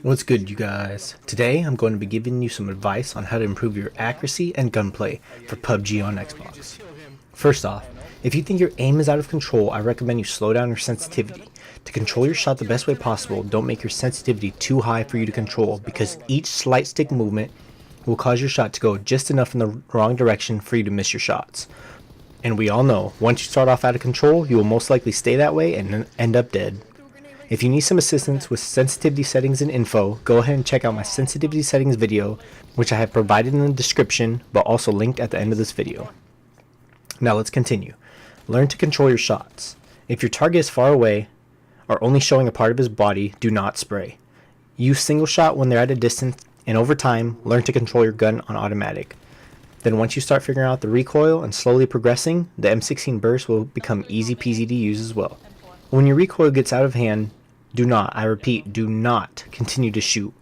What's good, you guys? Today I'm going to be giving you some advice on how to improve your accuracy and gunplay for PUBG on Xbox. First off, if you think your aim is out of control, I recommend you slow down your sensitivity. To control your shot the best way possible, don't make your sensitivity too high for you to control, because each slight stick movement will cause your shot to go just enough in the wrong direction for you to miss your shots. And we all know, once you start off out of control, you will most likely stay that way and end up dead. If you need some assistance with sensitivity settings and info, go ahead and check out my sensitivity settings video, which I have provided in the description, but also linked at the end of this video. Now let's continue. Learn to control your shots. If your target is far away, or only showing a part of his body, do not spray. Use single shot when they're at a distance, and over time, learn to control your gun on automatic. Then once you start figuring out the recoil and slowly progressing, the M16 burst will become easy peasy to use as well. When your recoil gets out of hand, do not, I repeat, do not continue to shoot.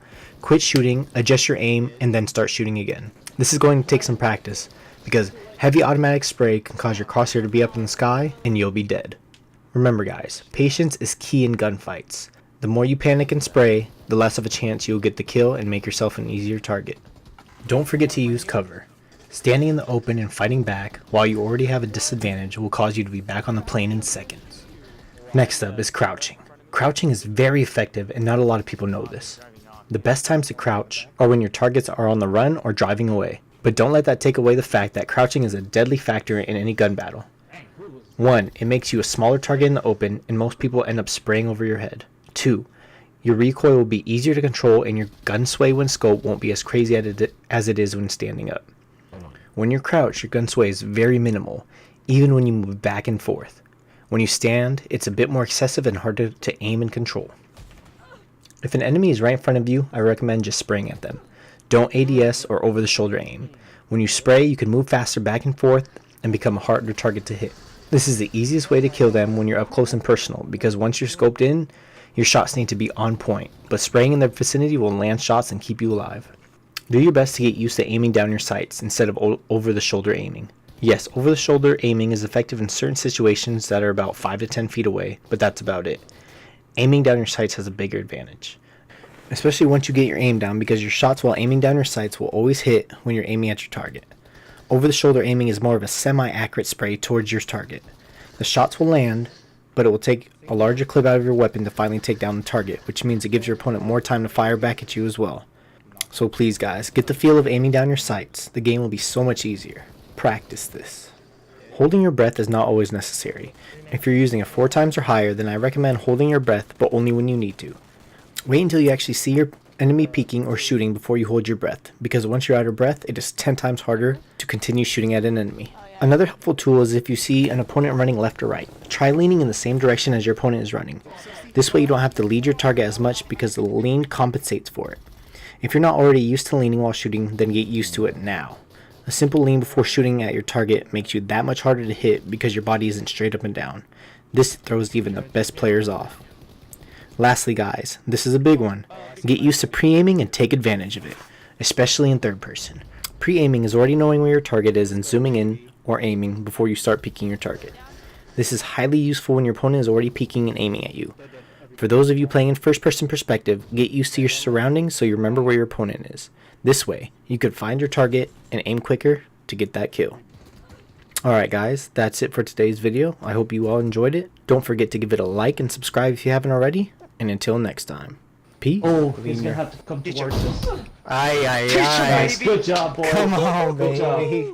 Quit shooting, adjust your aim, and then start shooting again. This is going to take some practice, because heavy automatic spray can cause your crosshair to be up in the sky, and you'll be dead. Remember guys, patience is key in gunfights. The more you panic and spray, the less of a chance you'll get the kill and make yourself an easier target. Don't forget to use cover. Standing in the open and fighting back while you already have a disadvantage will cause you to be back on the plane in seconds. Next up is crouching. Crouching is very effective, and not a lot of people know this. The best times to crouch are when your targets are on the run or driving away. But don't let that take away the fact that crouching is a deadly factor in any gun battle. 1. It makes you a smaller target in the open, and most people end up spraying over your head. 2. Your recoil will be easier to control, and your gun sway when scoped won't be as crazy as it is when standing up. When you're crouched, your gun sway is very minimal, even when you move back and forth. When you stand, it's a bit more excessive and harder to aim and control. If an enemy is right in front of you, I recommend just spraying at them. Don't ADS or over the shoulder aim. When you spray, you can move faster back and forth and become a harder target to hit. This is the easiest way to kill them when you're up close and personal, because once you're scoped in, your shots need to be on point, but spraying in their vicinity will land shots and keep you alive. Do your best to get used to aiming down your sights instead of over the shoulder aiming. Yes, over the shoulder aiming is effective in certain situations that are about 5 to 10 feet away, but that's about it. Aiming down your sights has a bigger advantage, especially once you get your aim down, because your shots while aiming down your sights will always hit when you're aiming at your target. Over the shoulder aiming is more of a semi-accurate spray towards your target. The shots will land, but it will take a larger clip out of your weapon to finally take down the target, which means it gives your opponent more time to fire back at you as well. So please guys, get the feel of aiming down your sights. The game will be so much easier. Practice this. Holding your breath is not always necessary. If you're using a 4 times or higher, then I recommend holding your breath, but only when you need to. Wait until you actually see your enemy peeking or shooting before you hold your breath, because once you're out of breath, it is 10 times harder to continue shooting at an enemy. Another helpful tool is if you see an opponent running left or right, try leaning in the same direction as your opponent is running. This way you don't have to lead your target as much, because the lean compensates for it. If you're not already used to leaning while shooting, then get used to it now. A simple lean before shooting at your target makes you that much harder to hit, because your body isn't straight up and down. This throws even the best players off. Lastly guys, this is a big one. Get used to pre-aiming and take advantage of it, especially in third person. Pre-aiming is already knowing where your target is and zooming in or aiming before you start peeking your target. This is highly useful when your opponent is already peeking and aiming at you. For those of you playing in first person perspective, get used to your surroundings so you remember where your opponent is. This way, you could find your target and aim quicker to get that kill. Alright guys, that's it for today's video. I hope you all enjoyed it. Don't forget to give it a like and subscribe if you haven't already. And until next time, peace. Oh, he's gonna have to come towards us. Aye. Nice, good job, boy. Come on, good job. baby.